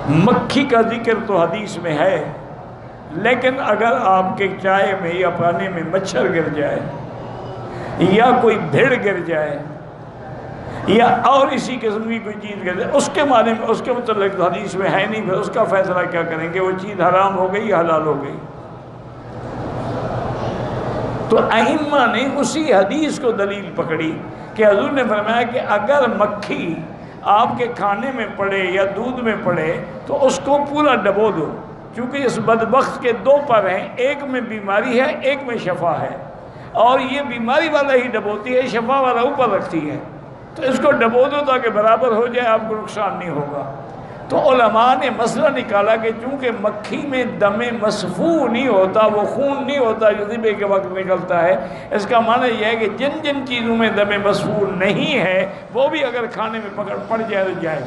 مکھی کا ذکر تو حدیث میں ہے، لیکن اگر آپ کے چائے میں یا پانی میں مچھر گر جائے یا کوئی بھیڑ گر جائے یا اور اسی قسم کی کوئی چیز گر جائے، اس کے معنی میں اس کے متعلق حدیث میں ہے نہیں، پھر اس کا فیصلہ کیا کریں کہ وہ چیز حرام ہو گئی یا حلال ہو گئی؟ تو ائمہ نے اسی حدیث کو دلیل پکڑی کہ حضور نے فرمایا کہ اگر مکھی آپ کے کھانے میں پڑے یا دودھ میں پڑے تو اس کو پورا ڈبو دو، کیونکہ اس بدبخت کے دو پر ہیں، ایک میں بیماری ہے ایک میں شفا ہے، اور یہ بیماری والا ہی ڈبوتی ہے، شفا والا اوپر رکھتی ہے، تو اس کو ڈبو دو تاکہ برابر ہو جائے، آپ کو نقصان نہیں ہوگا۔ تو علماء نے مسئلہ نکالا کہ چونکہ مکھی میں دم مسفوح نہیں ہوتا، وہ خون نہیں ہوتا جو ذبح کے وقت نکلتا ہے، اس کا معنی یہ ہے کہ جن جن چیزوں میں دم مسفوح نہیں ہے وہ بھی اگر کھانے میں پکڑ پڑ جائے تو جائز۔